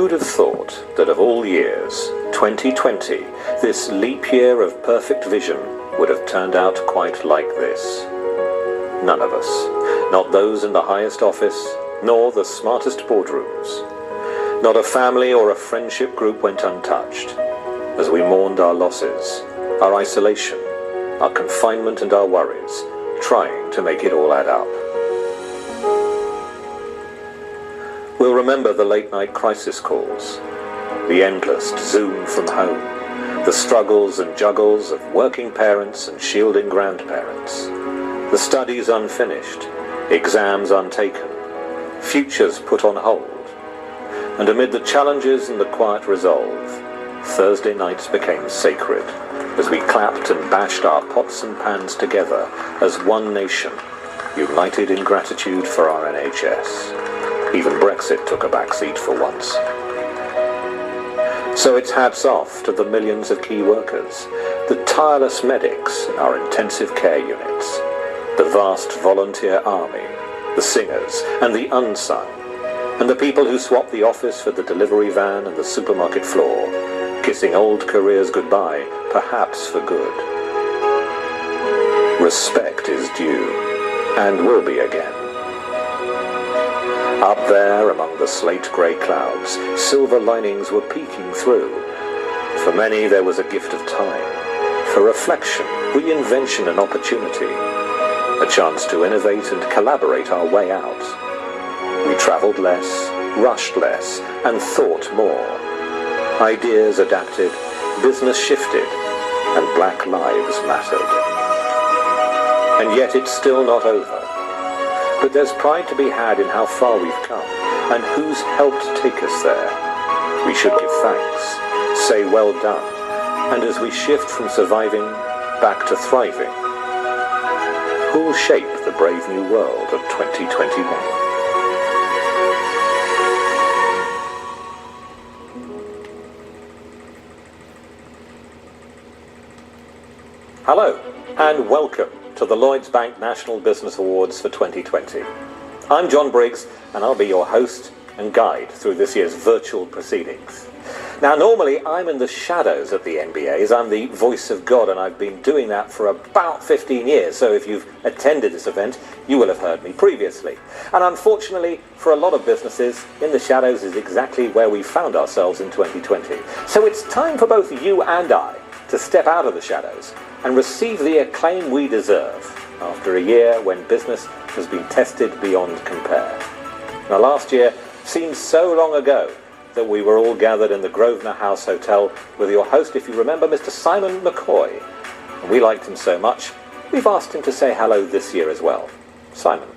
Who'd have thought that of all years, 2020, this leap year of perfect vision, would have turned out quite like this? None of us, not those in the highest office, nor the smartest boardrooms. Not a family or a friendship group went untouched, as we mourned our losses, our isolation, our confinement and our worries, trying to make it all add up. We'll remember the late-night crisis calls, the endless Zoom from home, the struggles and juggles of working parents and shielding grandparents, the studies unfinished, exams untaken, futures put on hold, and amid the challenges and the quiet resolve, Thursday nights became sacred as we clapped and bashed our pots and pans together as one nation, united in gratitude for our NHS. Even Brexit took a backseat for once. So it's hats off to the millions of key workers, the tireless medics in our intensive care units, the vast volunteer army, the singers and the unsung, and the people who swap the office for the delivery van and the supermarket floor, kissing old careers goodbye, perhaps for good. Respect is due, and will be again. Up there among the slate-grey clouds, silver linings were peeking through. For many there was a gift of time, for reflection, reinvention and opportunity, a chance to innovate and collaborate our way out. We travelled less, rushed less, and thought more. Ideas adapted, business shifted, and black lives mattered. And yet it's still not over. But there's pride to be had in how far we've come, and who's helped take us there. We should give thanks, say well done, and as we shift from surviving back to thriving, who'll shape the brave new world of 2021? Hello, and welcome to the Lloyds Bank National Business Awards for 2020. I'm John Briggs, and I'll be your host and guide through this year's virtual proceedings. Now, normally I'm in the shadows at the NBAs. I'm the voice of God, and I've been doing that for about 15 years, so if you've attended this event, you will have heard me previously. And unfortunately, for a lot of businesses, in the shadows is exactly where we found ourselves in 2020. So it's time for both you and I to step out of the shadows and receive the acclaim we deserve after a year when business has been tested beyond compare. Now, last year seems so long ago that we were all gathered in the Grosvenor House Hotel with your host, if you remember, Mr. Simon McCoy. And we liked him so much, we've asked him to say hello this year as well. Simon.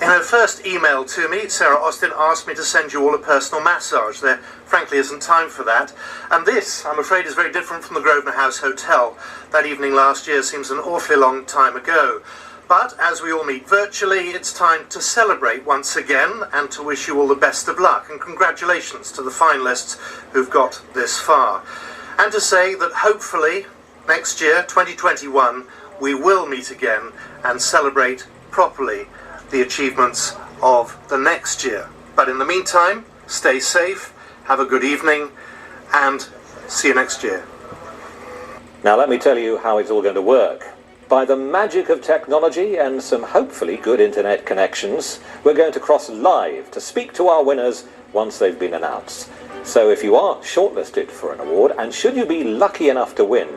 In her first email to me, Sarah Austin asked me to send you all a personal massage. There frankly isn't time for that. And this, I'm afraid, is very different from the Grosvenor House Hotel. That evening last year seems an awfully long time ago. But as we all meet virtually, it's time to celebrate once again and to wish you all the best of luck. And congratulations to the finalists who've got this far. And to say that hopefully next year, 2021, we will meet again and celebrate properly the achievements of the next year. But in the meantime, stay safe, have a good evening, and see you next year. Now let me tell you how it's all going to work. By the magic of technology and some hopefully good internet connections, we're going to cross live to speak to our winners once they've been announced. So if you are shortlisted for an award, and should you be lucky enough to win,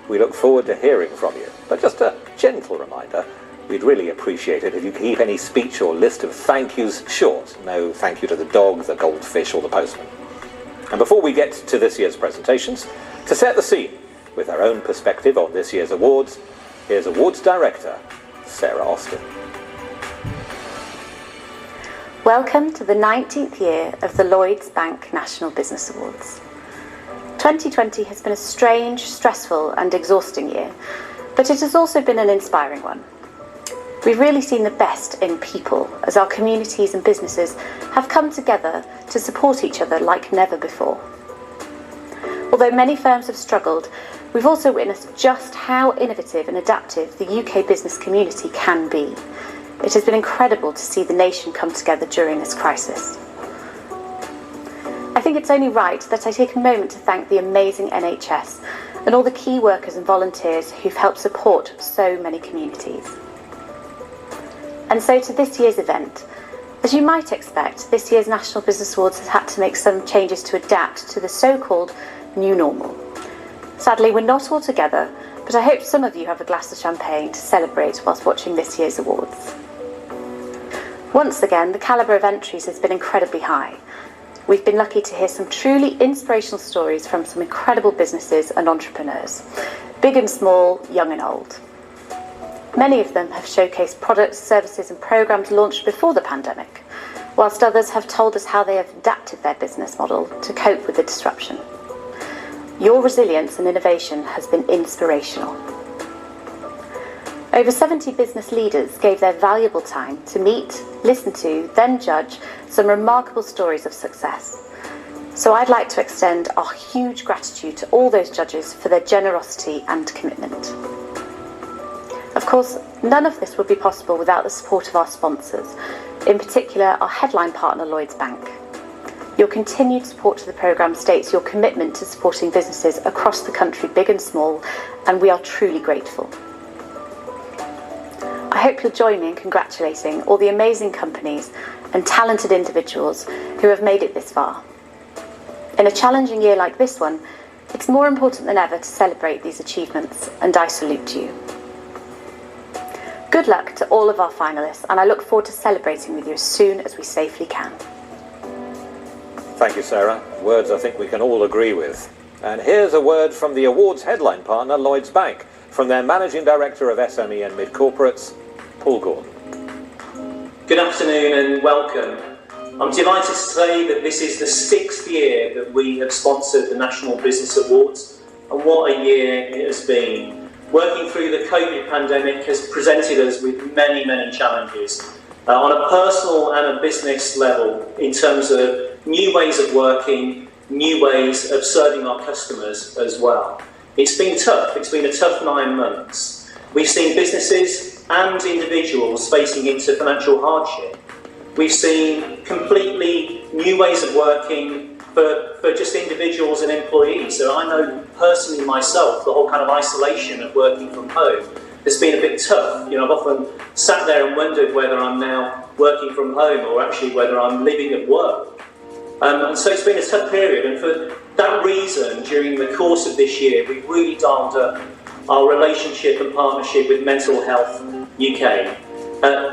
we look forward to hearing from you. But just a gentle reminder, we'd really appreciate it if you keep any speech or list of thank yous short. No thank you to the dog, the goldfish, or the postman. And before we get to this year's presentations, to set the scene with our own perspective on this year's awards, here's Awards Director Sarah Austin. Welcome to the 19th year of the Lloyds Bank National Business Awards. 2020 has been a strange, stressful and exhausting year, but it has also been an inspiring one. We've really seen the best in people as our communities and businesses have come together to support each other like never before. Although many firms have struggled, we've also witnessed just how innovative and adaptive the UK business community can be. It has been incredible to see the nation come together during this crisis. think it's only right that I take a moment to thank the amazing NHS and all the key workers and volunteers who've helped support so many communities. And so to this year's event. As you might expect, this year's National Business Awards has had to make some changes to adapt to the so-called new normal. Sadly, we're not all together, but I hope some of you have a glass of champagne to celebrate whilst watching this year's awards. Once again, the calibre of entries has been incredibly high. We've been lucky to hear some truly inspirational stories from some incredible businesses and entrepreneurs, big and small, young and old. Many of them have showcased products, services and programmes launched before the pandemic, whilst others have told us how they have adapted their business model to cope with the disruption. Your resilience and innovation has been inspirational. Over 70 business leaders gave their valuable time to meet, listen to, then judge some remarkable stories of success. So I'd like to extend our huge gratitude to all those judges for their generosity and commitment. Of course, none of this would be possible without the support of our sponsors, in particular our headline partner Lloyds Bank. Your continued support to the programme states your commitment to supporting businesses across the country, big and small, and we are truly grateful. I hope you'll join me in congratulating all the amazing companies and talented individuals who have made it this far. In a challenging year like this one, it's more important than ever to celebrate these achievements, and I salute you. Good luck to all of our finalists, and I look forward to celebrating with you as soon as we safely can. Thank you, Sarah. Words I think we can all agree with. And here's a word from the awards headline partner, Lloyds Bank, from their Managing Director of SME and Mid-Corporates, Paul Gordon. Good afternoon and welcome. I'm delighted to say that this is the 6th year that we have sponsored the National Business Awards, and what a year it has been. Working through the COVID pandemic has presented us with many, many challenges on a personal and a business level in terms of new ways of working, new ways of serving our customers as well. It's been tough. It's been a tough 9 months. We've seen businesses and individuals facing into financial hardship. We've seen completely new ways of working for just individuals and employees. So I know personally myself, the whole kind of isolation of working from home has been a bit tough. You know, I've often sat there and wondered whether I'm now working from home or actually whether I'm living at work. And so it's been a tough period, and for that reason, during the course of this year, we've really dialed up our relationship and partnership with Mental Health UK.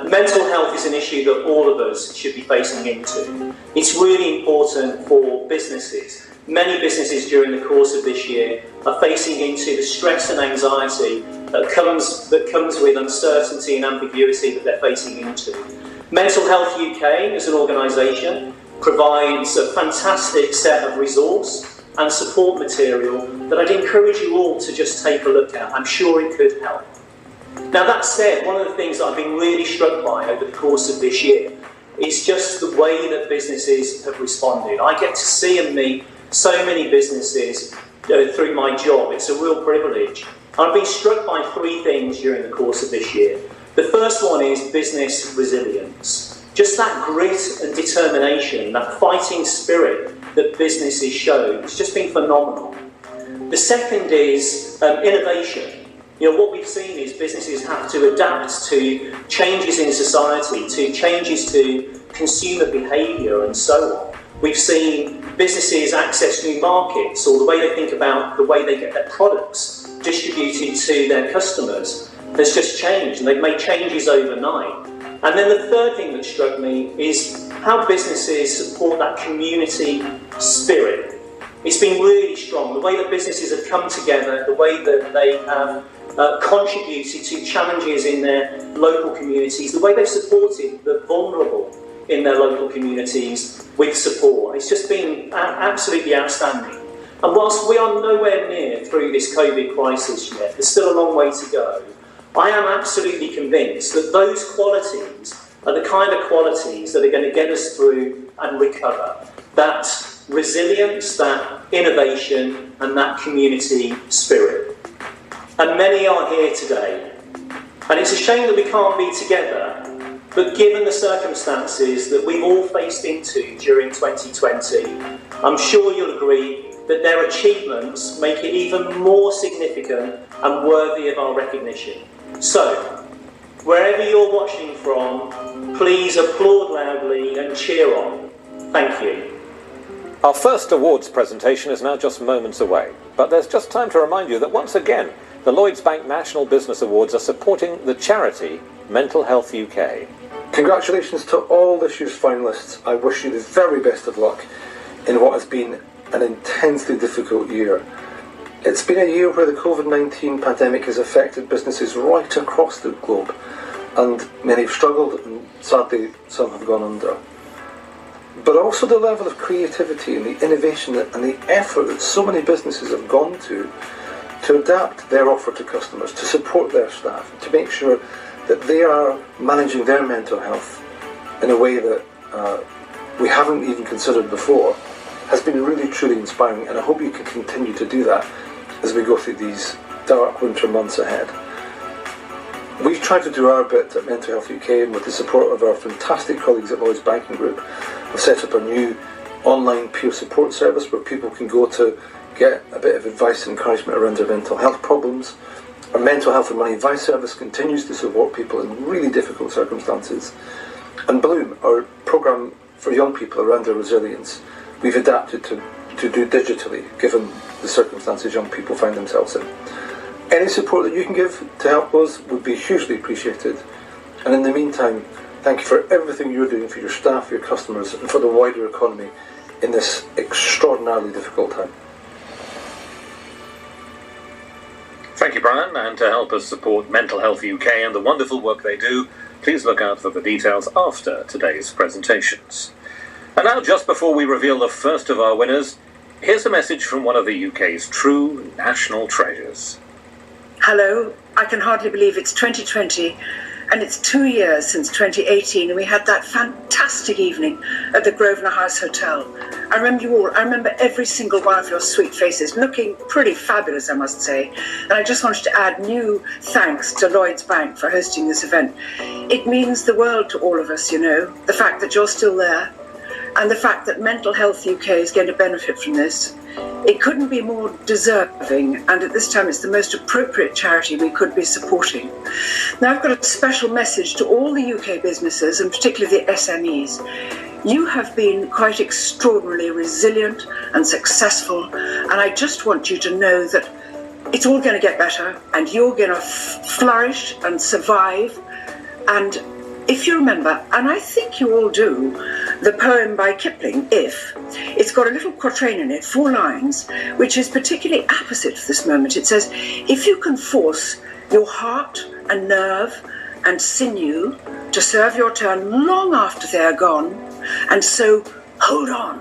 Mental health is an issue that all of us should be facing into. It's really important for businesses. Many businesses during the course of this year are facing into the stress and anxiety that comes with uncertainty and ambiguity that they're facing into. Mental Health UK as an organisation provides a fantastic set of resource and support material that I'd encourage you all to just take a look at. I'm sure it could help. Now that said, one of the things that I've been really struck by over the course of this year is just the way that businesses have responded. I get to see and meet so many businesses through my job. It's a real privilege. I've been struck by 3 things during the course of this year. The first one is business resilience. Just that grit and determination, that fighting spirit that businesses show, it's just been phenomenal. The second is innovation. You know, what we've seen is businesses have to adapt to changes in society, to changes to consumer behaviour and so on. We've seen businesses access new markets, or the way they think about the way they get their products distributed to their customers has just changed, and they've made changes overnight. And then the third thing that struck me is how businesses support that community spirit. It's been really strong, the way that businesses have come together, the way that they have contributed to challenges in their local communities, the way they've supported the vulnerable in their local communities with support. It's just been absolutely outstanding. And whilst we are nowhere near through this COVID crisis yet, there's still a long way to go, I am absolutely convinced that those qualities are the kind of qualities that are going to get us through and recover. That resilience, that innovation, and that community spirit. And many are here today. And it's a shame that we can't be together, but given the circumstances that we've all faced into during 2020, I'm sure you'll agree that their achievements make it even more significant and worthy of our recognition. So, wherever you're watching from, please applaud loudly and cheer on. Thank you. Our first awards presentation is now just moments away, but there's just time to remind you that once again, the Lloyds Bank National Business Awards are supporting the charity Mental Health UK. Congratulations to all this year's finalists. I wish you the very best of luck in what has been an intensely difficult year. It's been a year where the COVID-19 pandemic has affected businesses right across the globe, and many have struggled, and sadly some have gone under. But also the level of creativity and the innovation and the effort that so many businesses have gone to adapt their offer to customers, to support their staff, to make sure that they are managing their mental health in a way that we haven't even considered before, has been really truly inspiring, and I hope you can continue to do that as we go through these dark winter months ahead. We've tried to do our bit at Mental Health UK, and with the support of our fantastic colleagues at Lloyds Banking Group, we've set up a new online peer support service where people can go to get a bit of advice and encouragement around their mental health problems. Our mental health and money advice service continues to support people in really difficult circumstances. And Bloom, our programme for young people around their resilience, we've adapted to do digitally, given the circumstances young people find themselves in. Any support that you can give to help us would be hugely appreciated. And in the meantime, thank you for everything you're doing for your staff, your customers, and for the wider economy in this extraordinarily difficult time. Thank you, Brian, and to help us support Mental Health UK and the wonderful work they do, please look out for the details after today's presentations. And now, just before we reveal the first of our winners, here's a message from one of the UK's true national treasures. Hello, I can hardly believe it's 2020 and it's 2 years since 2018 and we had that fantastic evening at the Grosvenor House Hotel. I remember you all, I remember every single one of your sweet faces looking pretty fabulous, I must say. And I just wanted to add new thanks to Lloyds Bank for hosting this event. It means the world to all of us, you know, the fact that you're still there and the fact that Mental Health UK is going to benefit from this. It couldn't be more deserving, and at this time it's the most appropriate charity we could be supporting. Now I've got a special message to all the UK businesses, and particularly the SMEs. You have been quite extraordinarily resilient and successful, and I just want you to know that it's all going to get better, and you're going to flourish and survive. And if you remember, and I think you all do, the poem by Kipling, If, it's got a little quatrain in it, 4 lines, which is particularly apposite for this moment. It says, if you can force your heart and nerve and sinew to serve your turn long after they are gone, and so hold on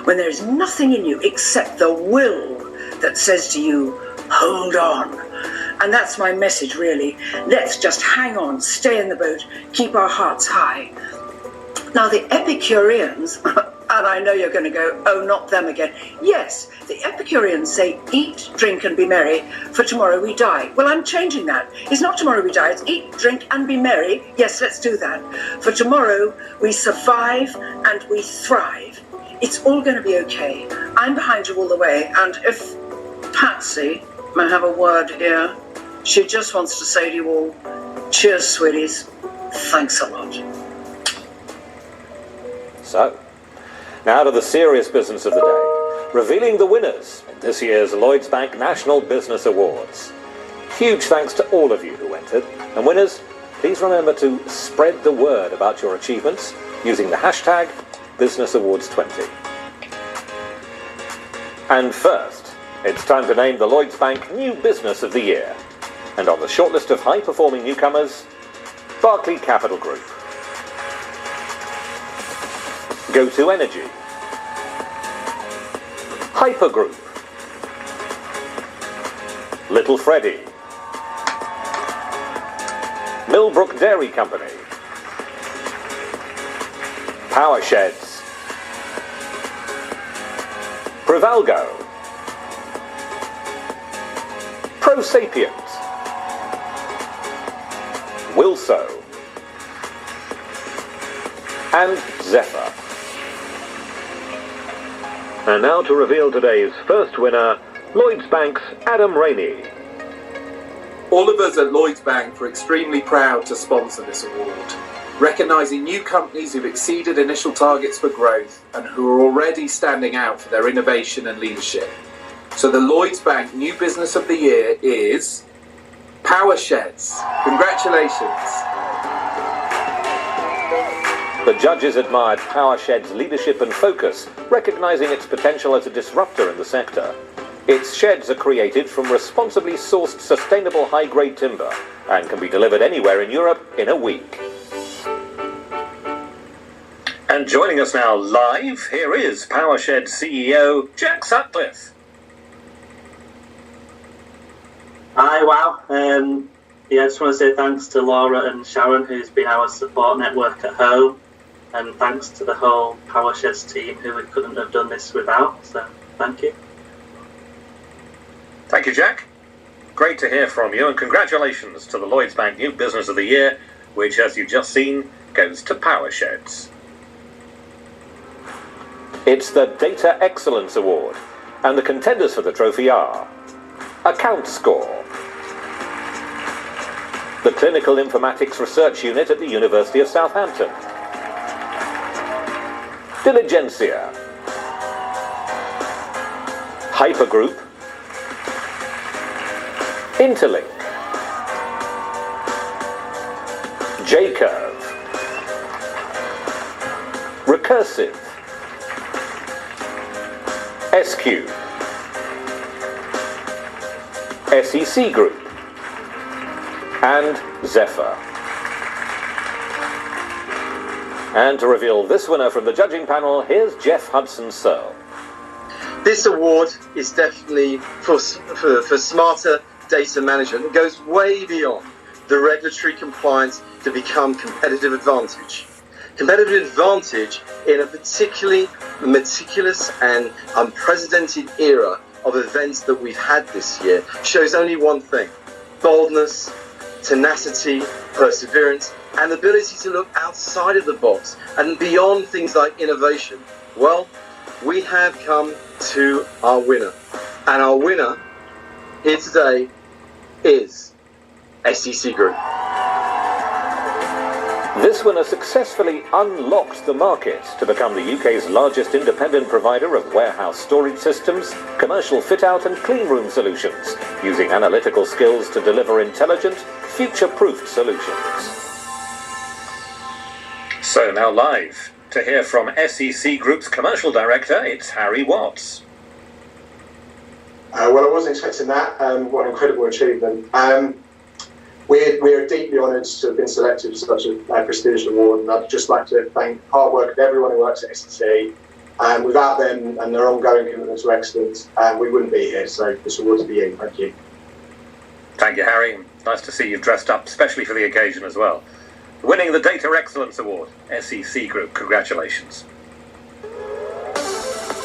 when there is nothing in you except the will that says to you, hold on. And that's my message, really. Let's just hang on, stay in the boat, keep our hearts high. Now, the Epicureans, and I know you're going to go, oh, not them again. Yes, the Epicureans say, eat, drink, and be merry, for tomorrow we die. Well, I'm changing that. It's not tomorrow we die, it's eat, drink, and be merry. Yes, let's do that. For tomorrow we survive and we thrive. It's all going to be okay. I'm behind you all the way, and if Patsy may have a word here, she just wants to say to you all, cheers, sweeties. Thanks a lot. So, now to the serious business of the day, revealing the winners in this year's Lloyds Bank National Business Awards. Huge thanks to all of you who entered, and winners, please remember to spread the word about your achievements using the hashtag BusinessAwards20. And first, it's time to name the Lloyds Bank New Business of the Year. And on the shortlist of high-performing newcomers, Barclay Capital Group, Go2 Energy, Hyper Group, Little Freddy, Millbrook Dairy Company, Power Sheds, Prevalgo, Pro Sapiens, Wilso, and Zephyr. And now to reveal today's first winner, Lloyds Bank's Adam Rainey. All of us at Lloyds Bank are extremely proud to sponsor this award, recognising new companies who've exceeded initial targets for growth and who are already standing out for their innovation and leadership. So the Lloyds Bank New Business of the Year is Power Sheds. Congratulations. The judges admired Power Shed's leadership and focus, recognising its potential as a disruptor in the sector. Its sheds are created from responsibly sourced sustainable high-grade timber and can be delivered anywhere in Europe in a week. And joining us now live, here is Power Shed CEO Jack Sutcliffe. Hi, wow. I just want to say thanks to Laura and Sharon, who's been our support network at home, and thanks to the whole Power Sheds team, who we couldn't have done this without, so thank you. Thank you, Jack. Great to hear from you, and congratulations to the Lloyds Bank New Business of the Year, which, as you've just seen, goes to Power Sheds. It's the Data Excellence Award, and the contenders for the trophy are Account Score, the Clinical Informatics Research Unit at the University of Southampton, Diligencia, Hypergroup, Interlink, J-Curve, Recursive, SQ, SEC Group, and Zephyr. And to reveal this winner from the judging panel, here's Geoff Hudson-Searle. This award is definitely for smarter data management. It goes way beyond the regulatory compliance to become competitive advantage. Competitive advantage in a particularly meticulous and unprecedented era of events that we've had this year shows only one thing: boldness, tenacity, perseverance, and the ability to look outside of the box and beyond things like innovation. Well, we have come to our winner. And our winner here today is SEC Group. This winner successfully unlocked the market to become the UK's largest independent provider of warehouse storage systems, commercial fit-out and cleanroom solutions, using analytical skills to deliver intelligent, future-proofed solutions. So now live, to hear from SEC Group's commercial director, it's Harry Watts. Well, I wasn't expecting that. What an incredible achievement. We're deeply honoured to have been selected for such a prestigious award, and I'd just like to thank the hard work of everyone who works at SEC. Without them and their ongoing commitment to excellence, we wouldn't be here. So this award's for you. Thank you. Thank you, Harry. Nice to see you've dressed up, especially for the occasion as well. Winning the Data Excellence Award, SEC Group, congratulations.